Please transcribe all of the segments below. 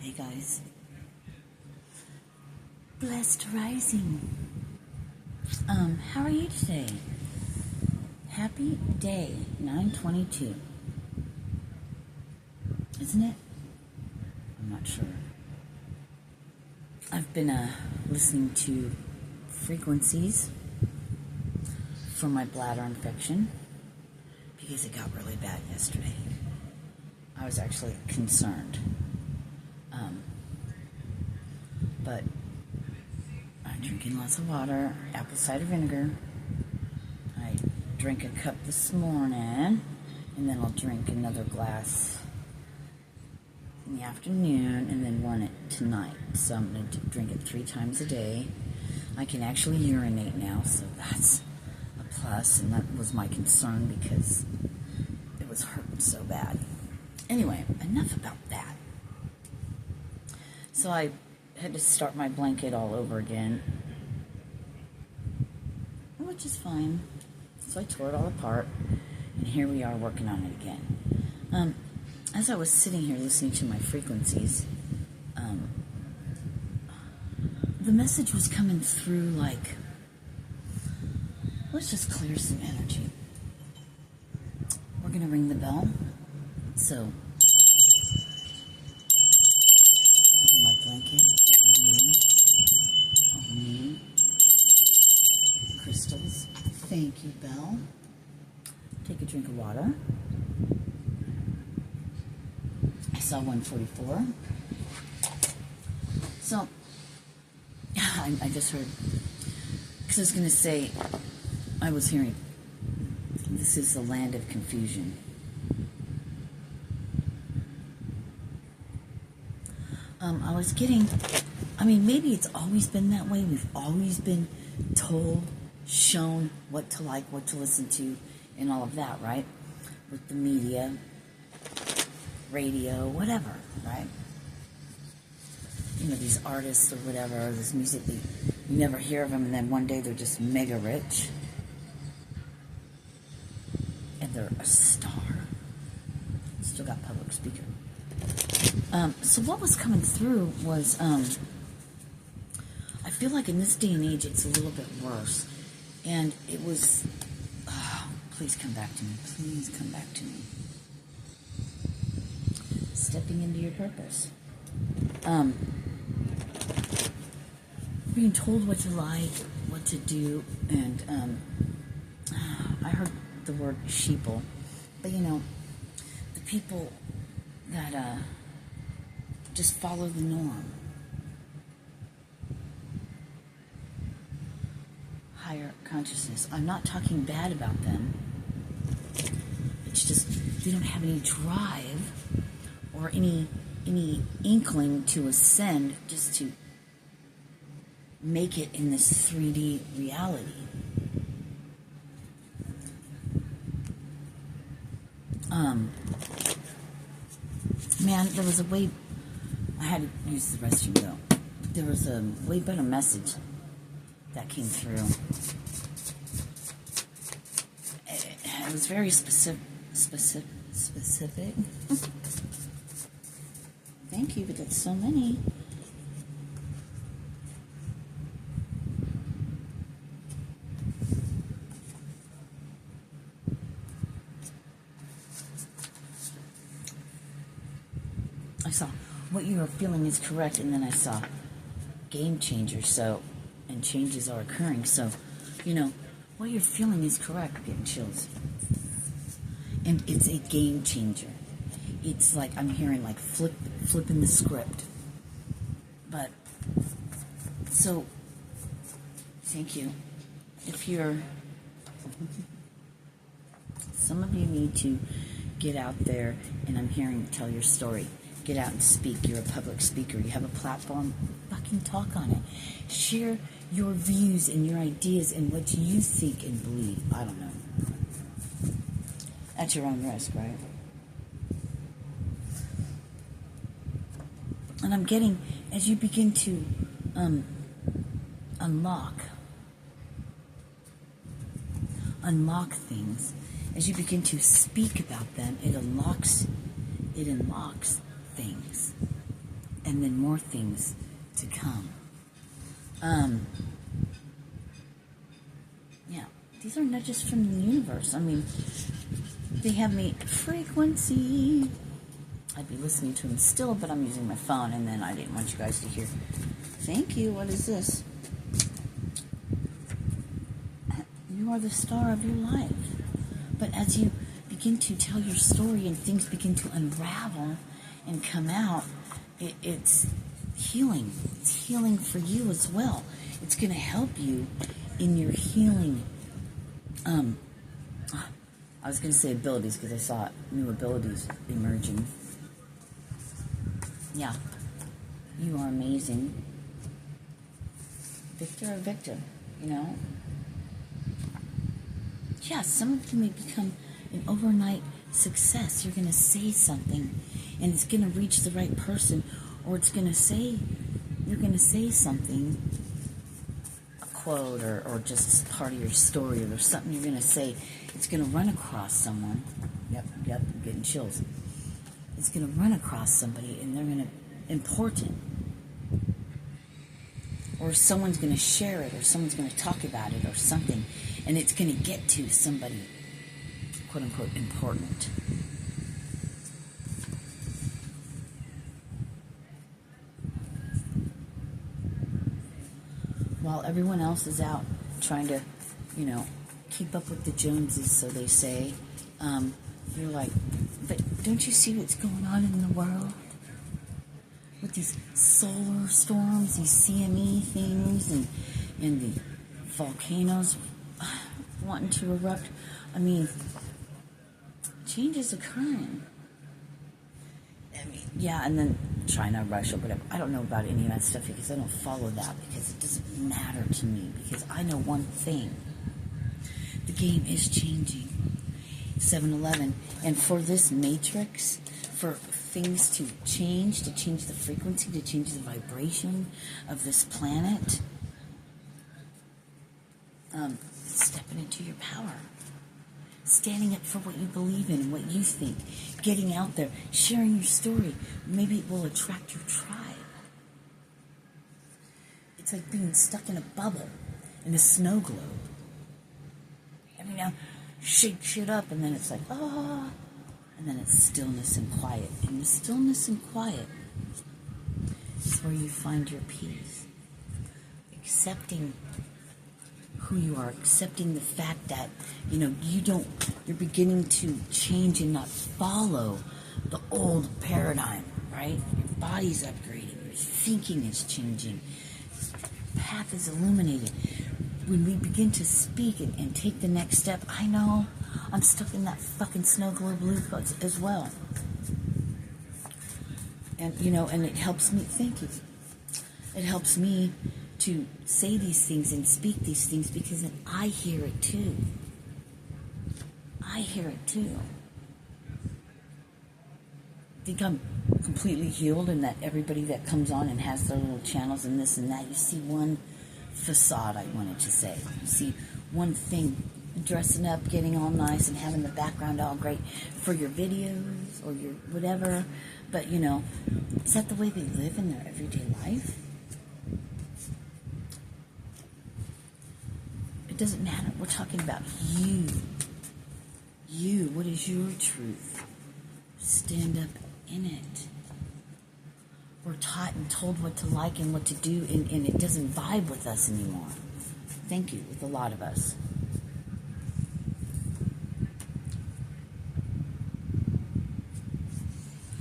Hey guys, blessed rising. How are you today? Happy day 9/22. Isn't it? I'm not sure. I've been listening to frequencies for my bladder infection because it got really bad yesterday. I was actually concerned. But I'm drinking lots of water, apple cider vinegar. I drank a cup this morning, and then I'll drink another glass in the afternoon, and then one tonight. So I'm going to drink it 3 times a day. I can actually urinate now, so that's a plus, and that was my concern because it was hurting so bad. Anyway, enough about that. So I had to start my blanket all over again, which is fine. So I tore it all apart, and here we are working on it again. As I was sitting here listening to my frequencies, the message was coming through like, let's just clear some energy. We're going to ring the bell. So, my blanket, over me, crystals. Thank you, Belle. Take a drink of water. I saw 144. So, I just heard, because I was going to say, I was hearing, this is the land of confusion. I was getting, maybe it's always been that way. We've always been told, shown what to like, what to listen to, and all of that, right? With the media, radio, whatever, right? You know, these artists or whatever, this music, you never hear of them, and then one day they're just mega rich. And they're a star. Still got public speaker. So what was coming through was, I feel like in this day and age it's a little bit worse. And it was, please come back to me. Please come back to me. Stepping into your purpose. Being told what to like, what to do, and I heard the word sheeple. But you know, the people that just follow the norm. Higher consciousness. I'm not talking bad about them. It's just they don't have any drive or any inkling to ascend, just to make it in this 3D reality. Man, there was a way, I had to use the restroom though. There was a way better message that came through. It was very specific. Thank you, but that's so many. I saw what you are feeling is correct, and then I saw game changer. So, and changes are occurring. So, you know, what you're feeling is correct. I'm getting chills, and it's a game changer. It's like I'm hearing like flipping the script. But so, thank you. If you're, some of you need to get out there, and I'm hearing tell your story. Get out and speak. You're a public speaker. You have a platform. Fucking talk on it. Share your views and your ideas and what you think and believe. I don't know. At your own risk, right? And I'm getting, as you begin to unlock things, as you begin to speak about them, it unlocks things. and then more things to come. Yeah, these are nudges from the universe. I mean, they have me frequency. I'd be listening to them still, but I'm using my phone, and then I didn't want you guys to hear. Thank you. What is this? You are the star of your life. But as you begin to tell your story and things begin to unravel and come out, it's healing. It's healing for you as well. It's going to help you in your healing. I was going to say abilities because I saw new abilities emerging. Yeah, you are amazing. Victor or victim, you know? Yeah, some of you may become an overnight success. You're going to say something and it's going to reach the right person, or it's going to say, you're going to say something, a quote or just part of your story, or there's something you're going to say. It's going to run across someone. Yep, I'm getting chills. It's going to run across somebody and they're going to, important. Or someone's going to share it, or someone's going to talk about it, or something, and it's going to get to somebody, quote unquote, important. While everyone else is out trying to, keep up with the Joneses, so they say, you're like, but don't you see what's going on in the world? With these solar storms, these CME things, and the volcanoes wanting to erupt. I mean, change is occurring. I mean, yeah, and then China, Russia, whatever. I don't know about any of that stuff because I don't follow that, because it doesn't matter to me, because I know one thing. The game is changing. 7-Eleven. And for this matrix, for things to change the frequency, to change the vibration of this planet, stepping into your power. Standing up for what you believe in and what you think. Getting out there, sharing your story. Maybe it will attract your tribe. It's like being stuck in a bubble, in a snow globe. Every now, shake shit up, and then it's like, ah. And then it's stillness and quiet. And the stillness and quiet is where you find your peace. Accepting who you are, accepting the fact that, you're beginning to change and not follow the old paradigm, right? Your body's upgrading, your thinking is changing, your path is illuminated. When we begin to speak and take the next step, I know I'm stuck in that fucking snow globe loop as well. And, and it helps me, thank you. It helps me to say these things and speak these things because then I hear it too. I hear it too. I think I'm completely healed, and that everybody that comes on and has their little channels and this and that, you see one facade, I wanted to say. You see one thing, dressing up, getting all nice, and having the background all great for your videos or your whatever. But, is that the way they live in their everyday life? It doesn't matter. We're talking about you. You. What is your truth? Stand up in it. We're taught and told what to like and what to do, and it doesn't vibe with us anymore. Thank you, with a lot of us.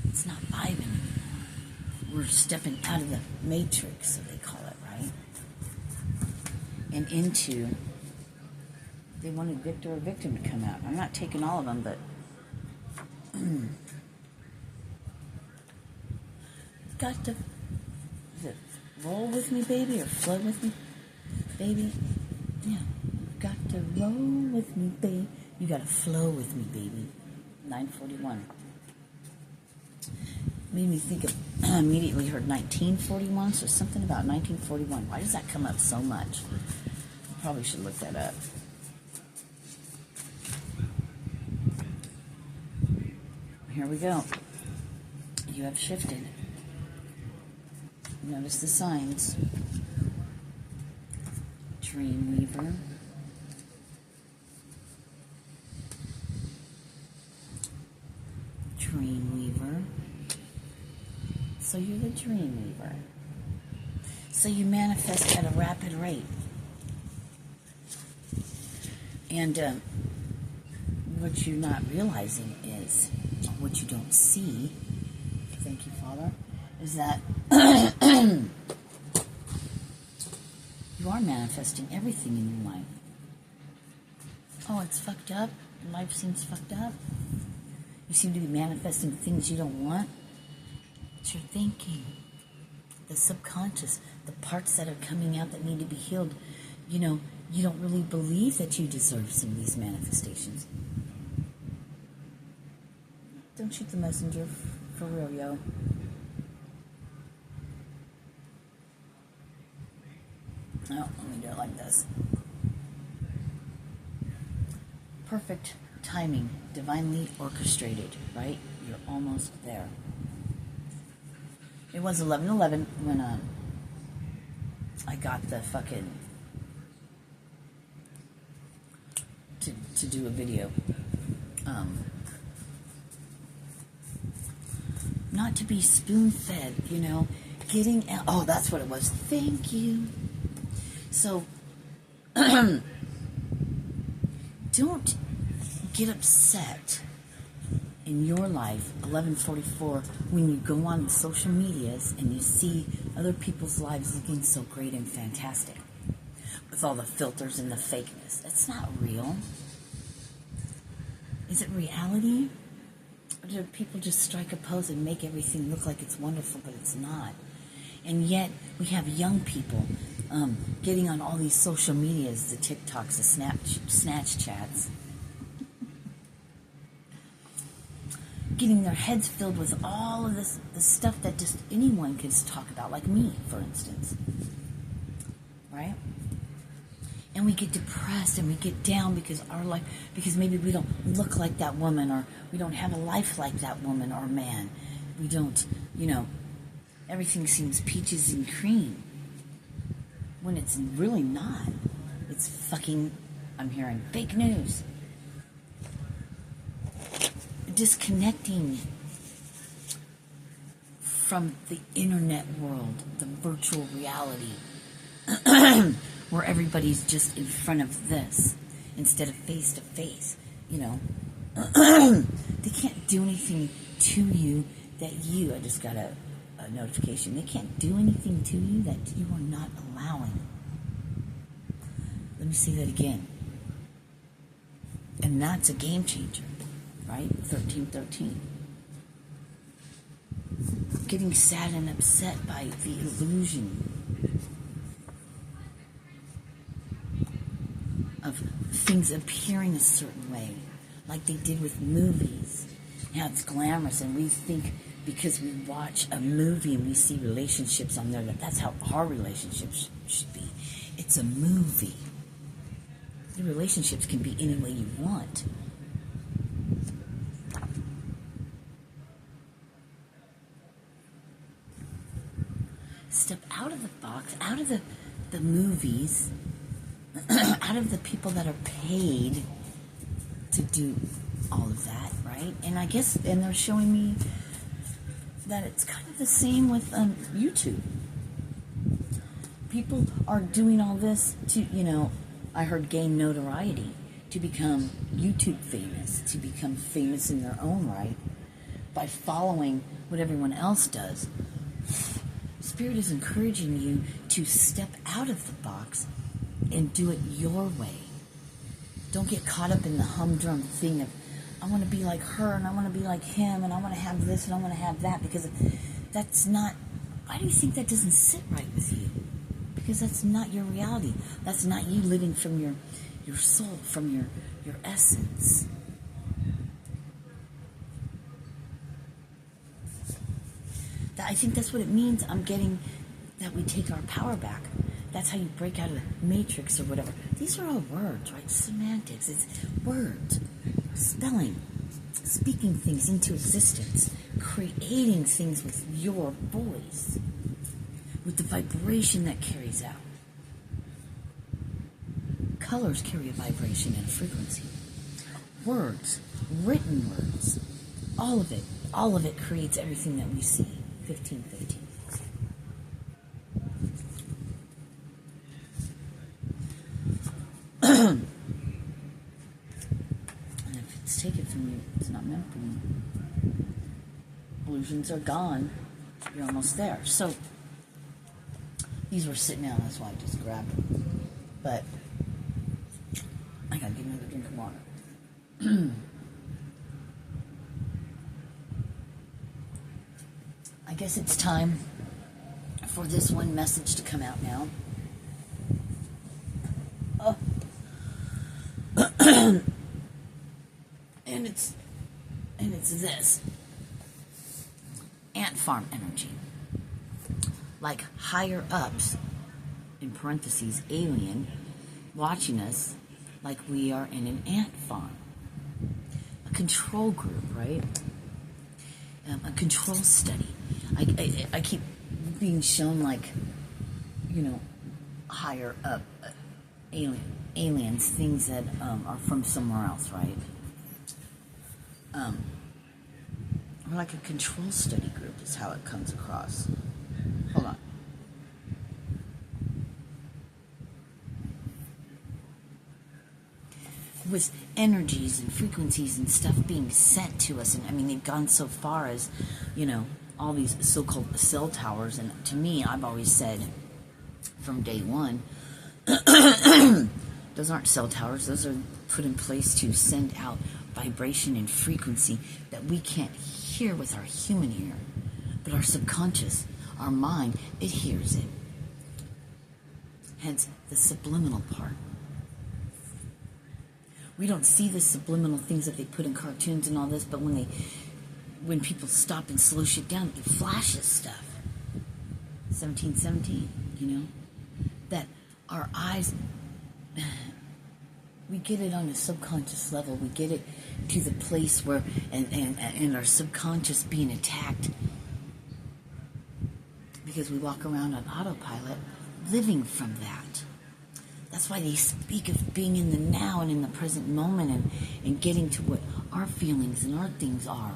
It's not vibing anymore. We're stepping out of the matrix, so they call it, right? And into, they wanted victor or victim to come out. I'm not taking all of them, but got to, is it roll with me, baby, or flow with me, baby? Yeah, got to roll with me, baby. You got to flow with me, baby. 941. Made me think of, immediately heard 1941, so something about 1941. Why does that come up so much? I probably should look that up. Here we go. You have shifted. Notice the signs. Dreamweaver. Dreamweaver. So you're the Dreamweaver. So you manifest at a rapid rate. And what you're not realizing is, what you don't see, thank you, Father, is that you are manifesting everything in your life. Oh, it's fucked up? Life seems fucked up? You seem to be manifesting things you don't want? It's your thinking. The subconscious, the parts that are coming out that need to be healed. You know, you don't really believe that you deserve some of these manifestations. Don't shoot the messenger, for real, yo. Oh, let me do it like this. Perfect timing, divinely orchestrated, right? You're almost there. It was 11:11 when I got the fucking to do a video. Not to be spoon-fed, you know, getting out. Oh, that's what it was. Thank you. So, don't get upset in your life, 11:44, when you go on social medias and you see other people's lives looking so great and fantastic with all the filters and the fakeness. It's not real. Is it reality? Or do people just strike a pose and make everything look like it's wonderful, but it's not? And yet, we have young people getting on all these social medias, the TikToks, the snatch chats, getting their heads filled with all of this stuff that just anyone can talk about, like me, for instance. Right? And we get depressed and we get down because because maybe we don't look like that woman, or we don't have a life like that woman or man. We don't, you know, everything seems peaches and cream when it's really not. It's fucking, I'm hearing fake news. Disconnecting from the internet world, the virtual reality, where everybody's just in front of this instead of face to face. You know, they can't do anything to you that I just got a notification. They can't do anything to you that you are not allowing. Let me say that again. And that's a game changer. Right? 1313. Getting sad and upset by the illusion of things appearing a certain way, like they did with movies. Now it's glamorous, and we think because we watch a movie and we see relationships on there, that's how our relationships should be. It's a movie. The relationships can be any way you want. Step out of the box, out of the movies, out of the people that are paid to do all of that, right? And I guess, and they're showing me that it's kind of the same with YouTube. People are doing all this to, you know, I heard gain notoriety, to become YouTube famous, to become famous in their own right by following what everyone else does. Spirit is encouraging you to step out of the box and do it your way. Don't get caught up in the humdrum thing of, I want to be like her, and I want to be like him, and I want to have this, and I want to have that, because that's not, why do you think that doesn't sit right with you? Because that's not your reality. That's not you living from your soul, from your essence. I think that's what it means. I'm getting that we take our power back. That's how you break out of the matrix or whatever. These are all words, right? Semantics. It's words. Spelling. Speaking things into existence. Creating things with your voice. with the vibration that carries out. Colors carry a vibration and a frequency. Words, written words, all of it creates everything that we see. 1515. And if it's taken from you, it's not meant for you. Illusions are gone. You're almost there. So, these were sitting out, that's why I just grabbed them. But, I gotta get another drink of water. I guess it's time for this one message to come out now. Oh. and it's this. Ant farm energy. Like higher ups, in parentheses, alien, watching us like we are in an ant farm. A control group, right? A control study. I keep being shown like, higher up aliens, things that are from somewhere else, right? Or like a control study group is how it comes across. Hold on. With energies and frequencies and stuff being sent to us, and I mean, they've gone so far as, all these so-called cell towers, and to me, I've always said from day one, those aren't cell towers, those are put in place to send out vibration and frequency that we can't hear with our human ear, but our subconscious, our mind, it hears it. Hence, the subliminal part. We don't see the subliminal things that they put in cartoons and all this, but when people stop and slow shit down, it flashes stuff. 1717, that our eyes, we get it on a subconscious level. We get it to the place where, and our subconscious being attacked because we walk around on autopilot, living from that. That's why they speak of being in the now and in the present moment and getting to what our feelings and our things are.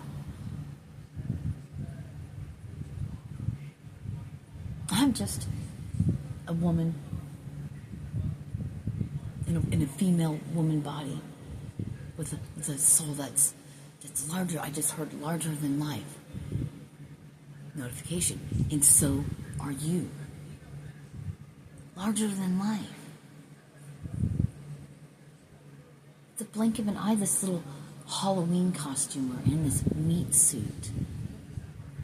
I'm just a woman in a female woman body with a soul that's larger. I just heard larger than life. Notification. And so are you. Larger than life. The blink of an eye, this little Halloween costume we're in, this meat suit.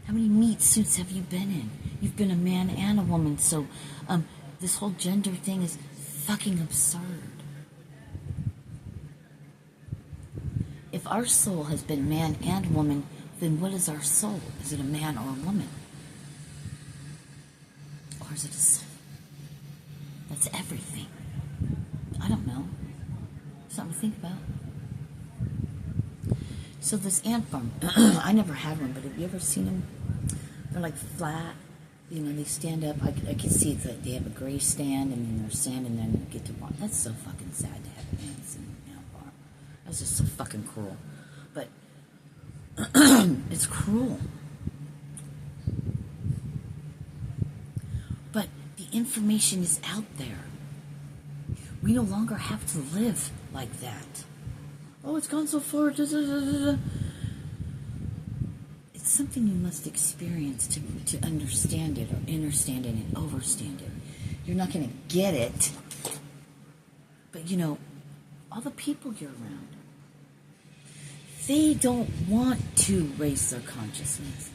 How many meat suits have you been in? You've been a man and a woman, so this whole gender thing is fucking absurd. If our soul has been man and woman, then what is our soul? Is it a man or a woman? Or is it a soul? That's everything. I don't know. Something to think about. So this ant farm, I never had one, but have you ever seen them? They're like flat, they stand up. I can see it's like they have a gray stand, and then they're standing there and you get to walk. That's so fucking sad to have ants in an ant farm. That's just so fucking cruel. But it's cruel. But the information is out there. We no longer have to live like that. Oh, it's gone so far. It's something you must experience to understand it, or understand it and overstand it. You're not going to get it. But, all the people you're around, they don't want to raise their consciousness.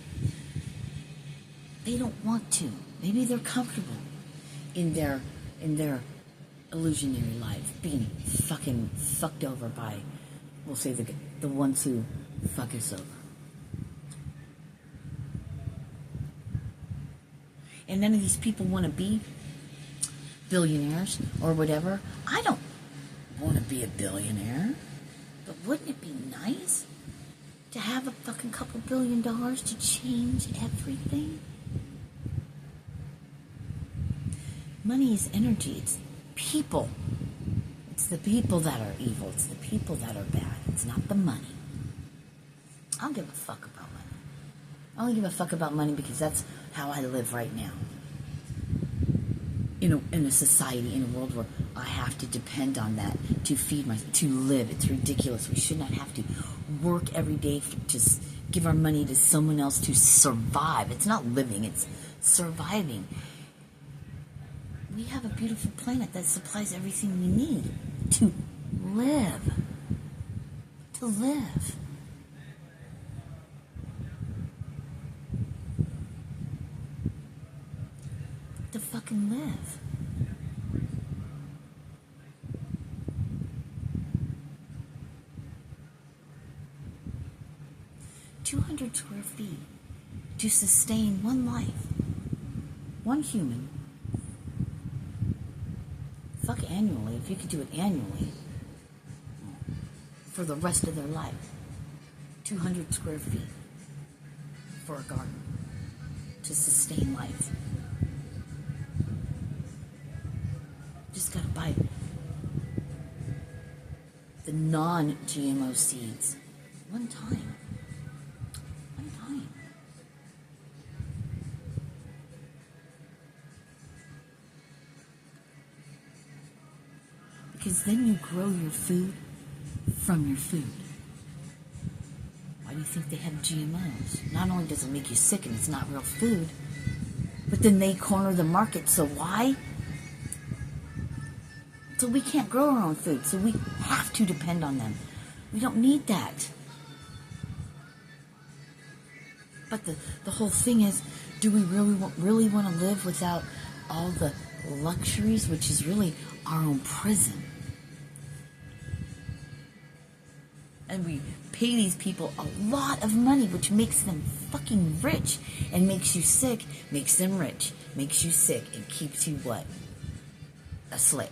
They don't want to. Maybe they're comfortable in their illusionary life, being fucking fucked over by, we'll say, the ones who fuck us over. And none of these people want to be billionaires or whatever. I don't want to be a billionaire, but wouldn't it be nice to have a fucking couple $1 billion to change everything? Money is energy. It's people. It's the people that are evil. It's the people that are bad. It's not the money. I don't give a fuck about money. I only give a fuck about money because that's how I live right now. In a society, in a world where I have to depend on that to feed myself, to live. It's ridiculous. We should not have to work every day to give our money to someone else to survive. It's not living, it's surviving. We have a beautiful planet that supplies everything we need to live. To live. To fucking live. $200 square feet to sustain one life, one human. Fuck annually, if you could do it annually, for the rest of their life. 200 square feet for a garden to sustain life. Just gotta buy the non-GMO seeds one time. One time. Because then you grow your food from your food. Why do you think they have GMOs? Not only does it make you sick and it's not real food, but then they corner the market. So why? So we can't grow our own food. So we have to depend on them. We don't need that. But the whole thing is, do we really want to live without all the luxuries, which is really our own prison? And we pay these people a lot of money, which makes them fucking rich and makes you sick, makes them rich, makes you sick, and keeps you what? A slave.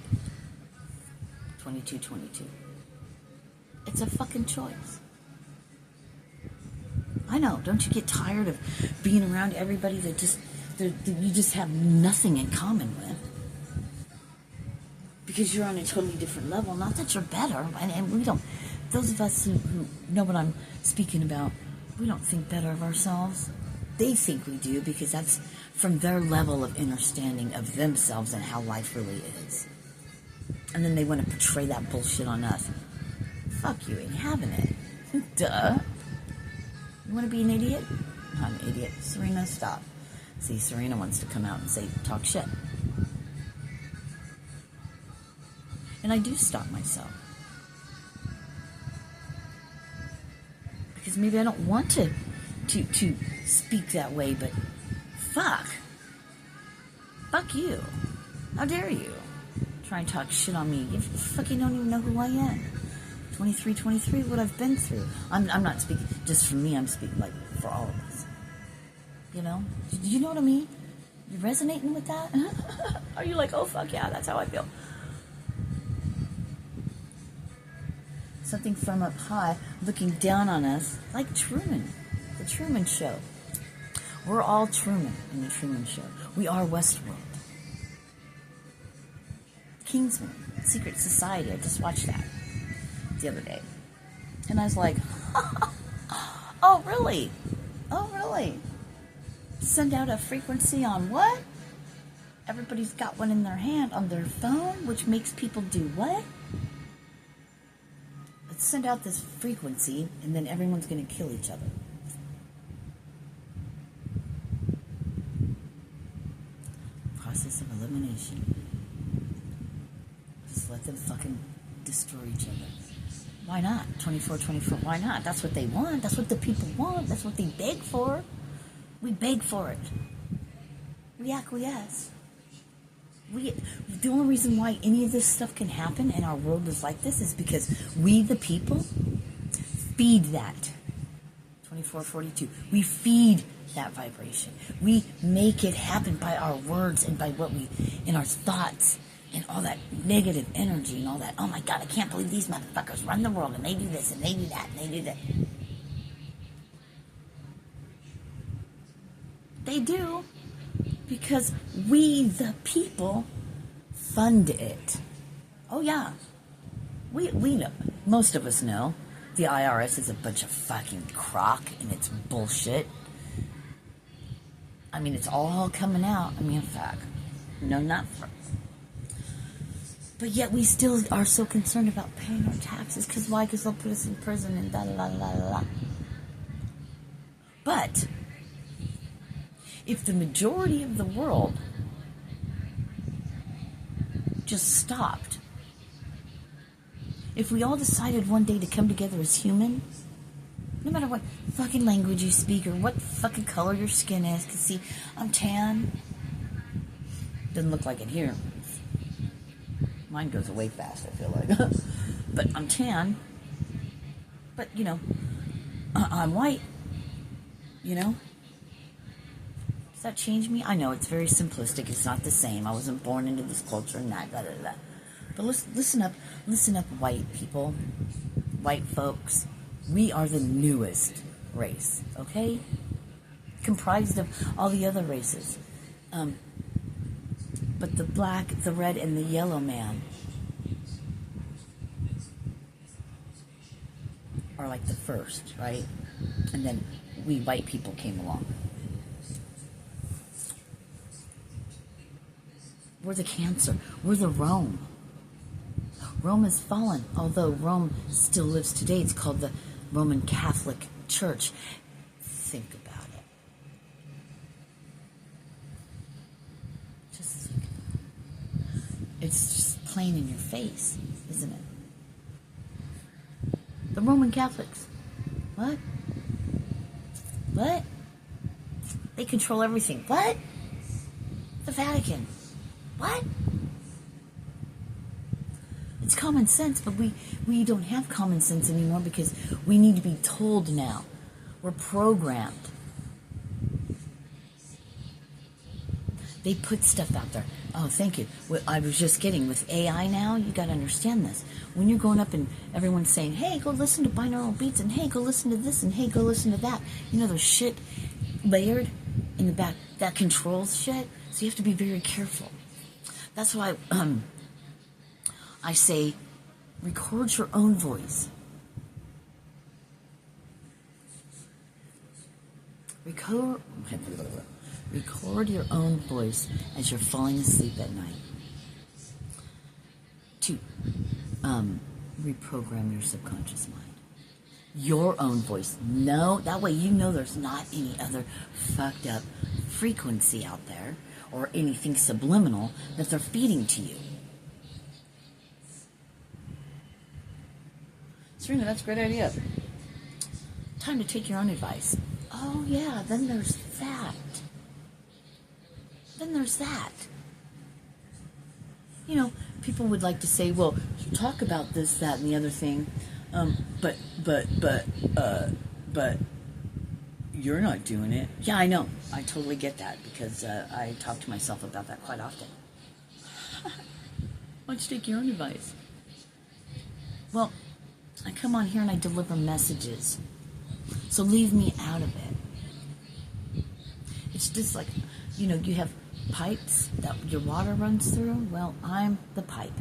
2222. It's a fucking choice. I know, don't you get tired of being around everybody that you just have nothing in common with? Because you're on a totally different level. Not that you're better, and we don't. Those of us who know what I'm speaking about, we don't think better of ourselves. They think we do because that's from their level of understanding of themselves and how life really is. And then they want to portray that bullshit on us. Fuck you, ain't having it. Duh. You want to be an idiot? I'm an idiot. Serena, stop. See, Serena wants to come out and say, talk shit. And I do stop myself. Because maybe I don't want to speak that way, but fuck. Fuck you. How dare you try and talk shit on me? You fucking don't even know who I am. 23, what I've been through. I'm not speaking just for me, I'm speaking like for all of us. You know? You know what I mean? You resonating with that? Are you like, oh fuck yeah, that's how I feel? Something from up high looking down on us, like Truman, the Truman Show. We're all Truman in the Truman Show. We are Westworld. Kingsman, Secret Society, I just watched that the other day. And I was like, oh really? Oh really? Send out a frequency on what? Everybody's got one in their hand on their phone, which makes people do what? Let's send out this frequency and then everyone's going to kill each other. Process of elimination. Just let them fucking destroy each other. Why not? 24, why not? That's what they want. That's what the people want. That's what they beg for. We beg for it. We acquiesce. The only reason why any of this stuff can happen and our world is like this is because we, the people, feed that. 2442. We feed that vibration. We make it happen by our words and by what we, in our thoughts. And all that negative energy and all that, oh my God, I can't believe these motherfuckers run the world and they do this and they do that and they do that. They do because we, the people, fund it. Oh yeah, we know. Most of us know the IRS is a bunch of fucking crock and it's bullshit. I mean, it's all coming out. I mean, in fact, no, not for. But yet we still are so concerned about paying our taxes. Because why? Because they'll put us in prison and da da da da da da. But if the majority of the world just stopped, if we all decided one day to come together as human, no matter what fucking language you speak or what fucking color your skin is, because see, I'm tan. Doesn't look like it here. Mine goes away fast, I feel like. But I'm tan. But, you know, I'm white. You know? Does that change me? I know it's very simplistic. It's not the same. I wasn't born into this culture and that, da, da, da. But listen up, white people, white folks. We are the newest race, okay? Comprised of all the other races. But the black, the red, and the yellow man are like the first, right? And then we white people came along. We're the cancer. We're the Rome. Rome has fallen, although Rome still lives today. It's called the Roman Catholic Church. Think about it. Just think about it. It's just plain in your face, isn't it? The Roman Catholics. What? What? They control everything. What? The Vatican. What? It's common sense, but we don't have common sense anymore because we need to be told now. We're programmed. They put stuff out there. Oh, thank you. What I was just getting with AI now, you got to understand this. When you're going up and everyone's saying, hey, go listen to binaural beats, and hey, go listen to this, and hey, go listen to that. You know, there's shit layered in the back that controls shit, so you have to be very careful. That's why I say, record your own voice. Record your own voice as you're falling asleep at night to reprogram your subconscious mind. Your own voice. No, that way you know there's not any other fucked up frequency out there or anything subliminal that they're feeding to you. Serena, that's a great idea. Time to take your own advice. Oh, yeah, then there's that. You know, people would like to say, well, talk about this, that, and the other thing, but you're not doing it. Yeah, I know. I totally get that because I talk to myself about that quite often. Why don't you take your own advice? Well, I come on here and I deliver messages. So leave me out of it. It's just like, you know, you have pipes that your water runs through. Well, I'm the pipe.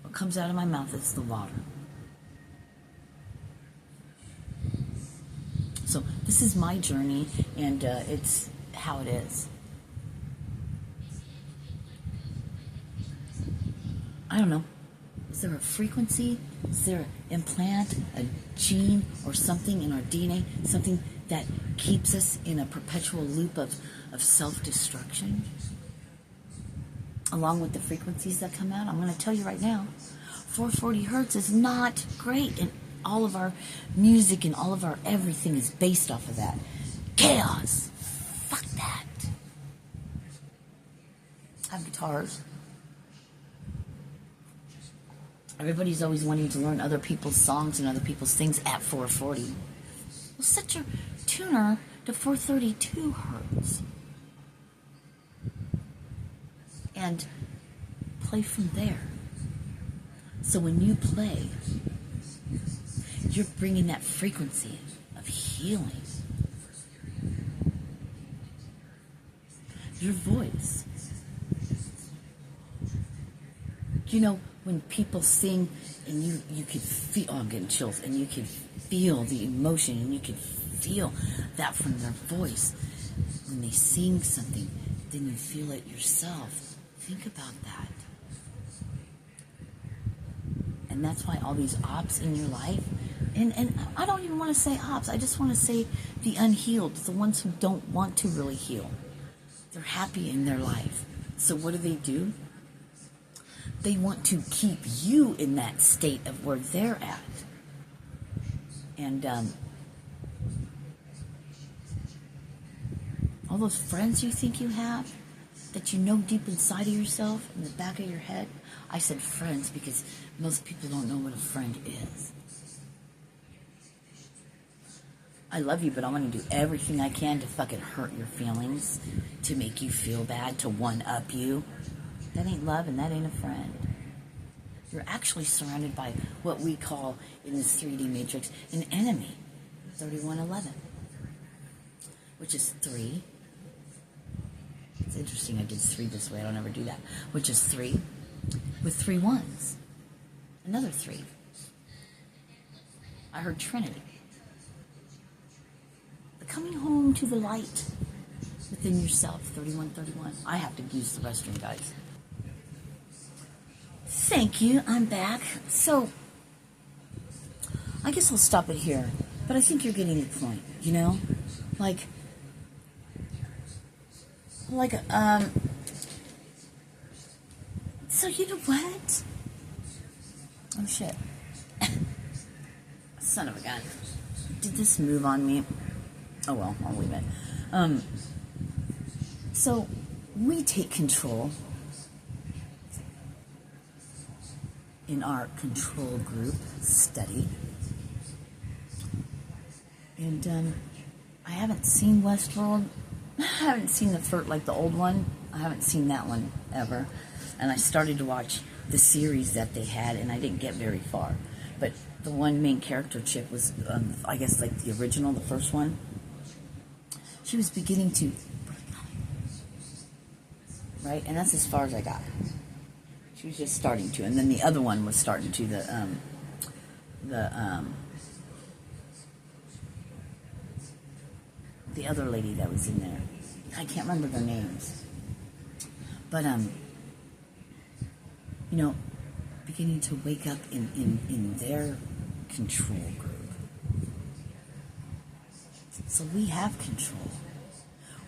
What comes out of my mouth is the water. So this is my journey, and it's how it is. I don't know. Is there a frequency? Is there an implant, a gene, or something in our DNA? Something that keeps us in a perpetual loop of self-destruction? Along with the frequencies that come out, I'm going to tell you right now, 440 hertz is not great. And all of our music and all of our everything is based off of that. Chaos. Fuck that. I have guitars. Everybody's always wanting to learn other people's songs and other people's things at 440. Well, set your tuner to 432 hertz. And play from there. So when you play, you're bringing that frequency of healing. Your voice You know, when people sing and you could feel, oh, I'm getting chills, and you could feel the emotion and you could feel that from their voice. When they sing something, then you feel it yourself. Think about that. And that's why all these ops in your life, and I don't even want to say ops, I just want to say the unhealed, the ones who don't want to really heal. They're happy in their life. So what do? They want to keep you in that state of where they're at. And all those friends you think you have, that you know deep inside of yourself, in the back of your head. I said friends because most people don't know what a friend is. I love you, but I'm going to do everything I can to fucking hurt your feelings, to make you feel bad, to one-up you. That ain't love, and that ain't a friend. You're actually surrounded by what we call, in this 3D matrix, an enemy. 3111. Which is 3. It's interesting I did 3 this way. I don't ever do that. Which is 3 with 3 ones. Another 3. I heard Trinity. The coming home to the light within yourself. 3131. I have to use the restroom, guys. Thank you. I'm back. So, I guess I'll stop it here. But I think you're getting the point, you know? So you know what? Oh shit. Son of a gun. Did this move on me? Oh well, I'll leave it. So we take control in our control group study. And I haven't seen Westworld. I haven't seen the old one. I haven't seen that one ever. And I started to watch the series that they had, and I didn't get very far. But the one main character chick was, I guess, like the original, the first one. She was beginning to, right? And that's as far as I got. She was just starting to, and then the other one was starting to, the other lady that was in there. I can't remember their names. But, you know, beginning to wake up in their control group. So we have control.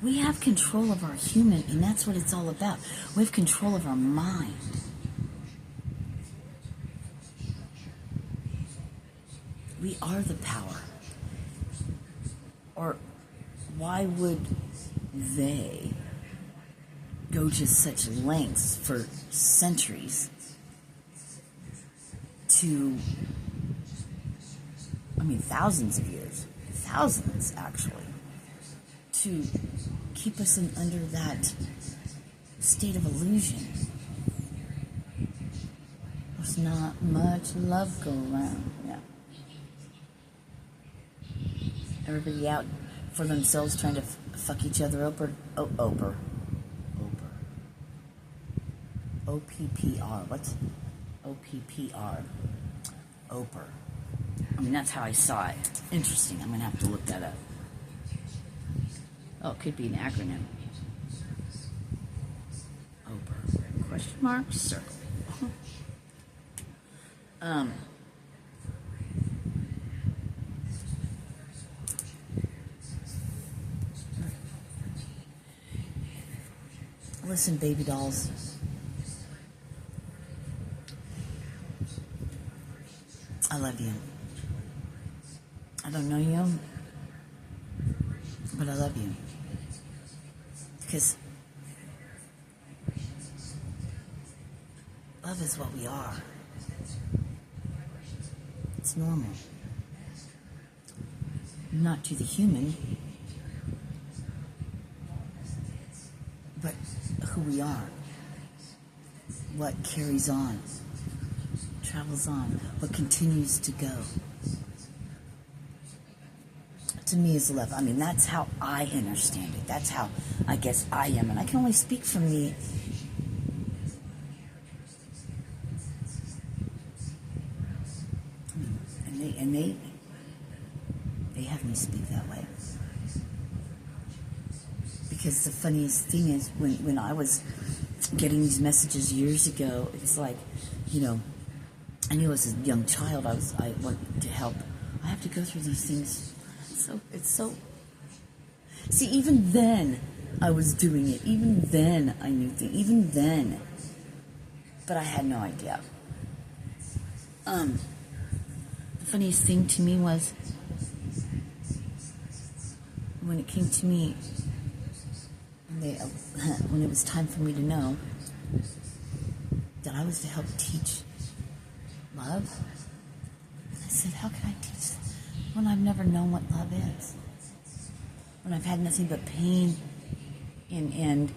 We have control of our human, and that's what it's all about. We have control of our mind. We are the power. Or why would they go to such lengths for centuries to, thousands of years, thousands actually, to keep us under that state of illusion? There's not much love go around. Yeah. Everybody out for themselves trying to fuck each other over. O-P-P-R. What's O-P-P-R? Oper. That's how I saw it. Interesting. I'm going to have to look that up. Oh, it could be an acronym. Oper. Question mark? Circle. Listen, baby dolls. I love you. I don't know you, but I love you. Because love is what we are. It's normal. Not to the human, but who we are. What carries on, travels on, what continues to go. To me is love. That's how I understand it. That's how I guess I am. And I can only speak for me. and they have me speak that way. Because the funniest thing is, when I was getting these messages years ago, it's like, you know, I knew as a young child I wanted to help. I have to go through these things. It's so. See, even then I was doing it. Even then I knew things. Even then, but I had no idea. The funniest thing to me was when it came to me, when it was time for me to know that I was to help teach love. I said, how can I teach when I've never known what love is? When I've had nothing but pain and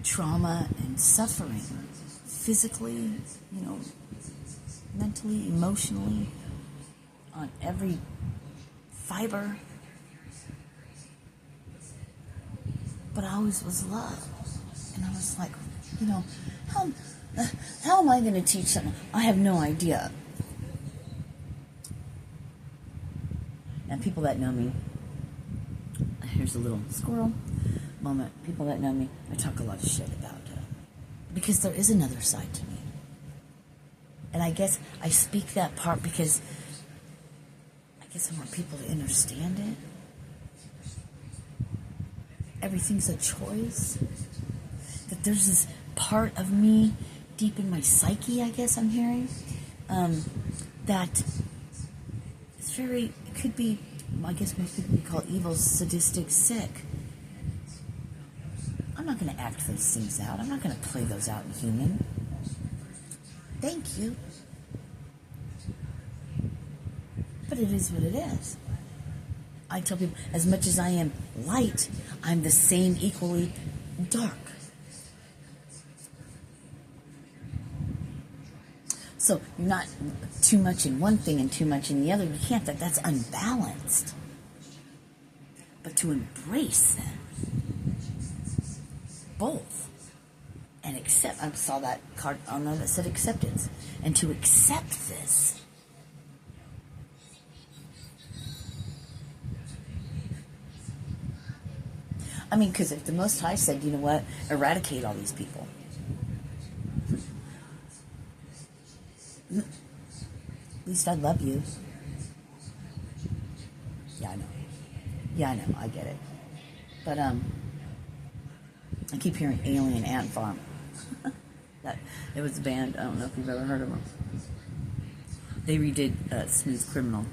trauma and suffering, physically, mentally, emotionally, on every fiber. But I always was love. And I was like, how am I going to teach someone? I have no idea. Now, people that know me, here's a little squirrel moment. People that know me, I talk a lot of shit about it. Because there is another side to me. And I guess I speak that part because I guess I want people to understand it. Everything's a choice. That there's this part of me deep in my psyche, I guess I'm hearing, that it's it could be, I guess most people would call it evil, sadistic, sick. I'm not going to act those things out. I'm not going to play those out in human. Thank you. But it is what it is. I tell people, as much as I am light, I'm the same equally dark. So you're not too much in one thing and too much in the other. You can't. That's unbalanced. But to embrace them, both, and accept. I saw that card on there that said acceptance, and to accept this. I mean, because if the Most High said, you know what, eradicate all these people. At least I love you. Yeah, I know. Yeah, I know. I get it. But, I keep hearing Alien Ant Farm. It was a band. I don't know if you've ever heard of them. They redid Smooth Criminal.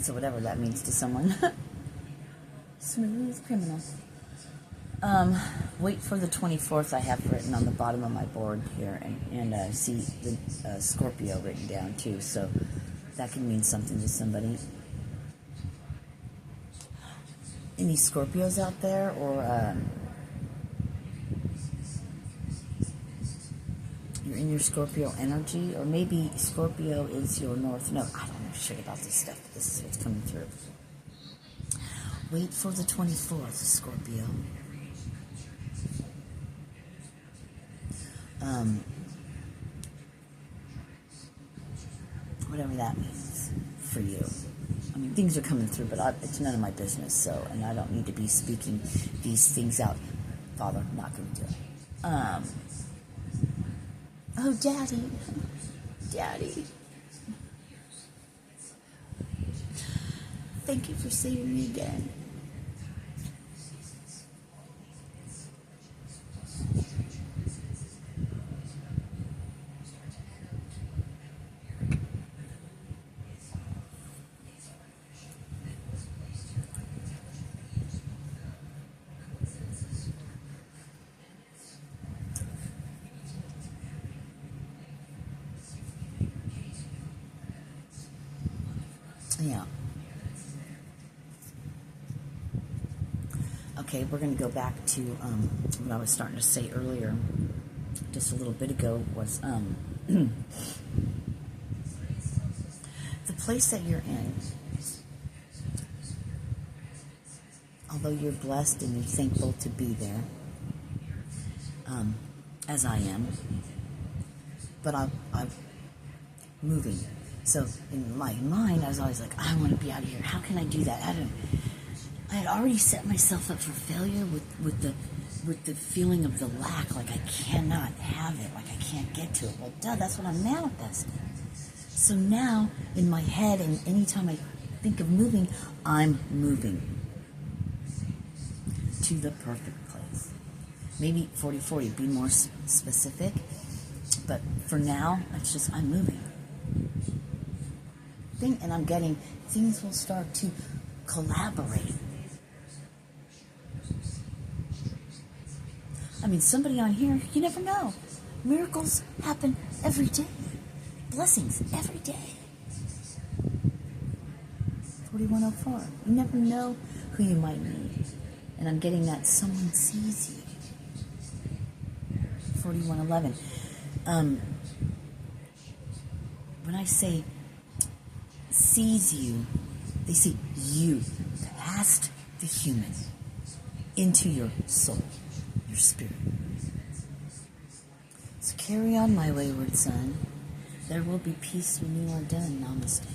So whatever that means to someone. Smooth Criminal. Wait for the 24th I have written on the bottom of my board here, and see the Scorpio written down too, so that can mean something to somebody. Any Scorpios out there, or you're in your Scorpio energy, or maybe Scorpio is your North Node. I don't know shit about this stuff, but this is what's coming through. Wait for the 24th, Scorpio. Whatever that means for you. I mean, things are coming through, but it's none of my business, so, and I don't need to be speaking these things out. Father, I'm not going to do it. Oh, Daddy. Daddy. Thank you for saving me again. Yeah. Okay, we're going to go back to what I was starting to say earlier, just a little bit ago, was the place that you're in. Although you're blessed and you're thankful to be there, as I am, but I'm moving. So in my mind, I was always like, I want to be out of here. How can I do that? I had already set myself up for failure with the feeling of the lack, like I cannot have it, like I can't get to it. Well, duh, that's what I'm manifesting. So now, in my head, and anytime I think of moving, I'm moving to the perfect place. Maybe 40-40, be more specific, but for now, it's just I'm moving. And I'm getting, things will start to collaborate. I mean, somebody on here, you never know. Miracles happen every day. Blessings every day. 4104. You never know who you might meet. And I'm getting that someone sees you. 4111. When I say sees you, they see you past the human into your soul, your spirit. So carry on, my wayward son. There will be peace when you are done. Namaste.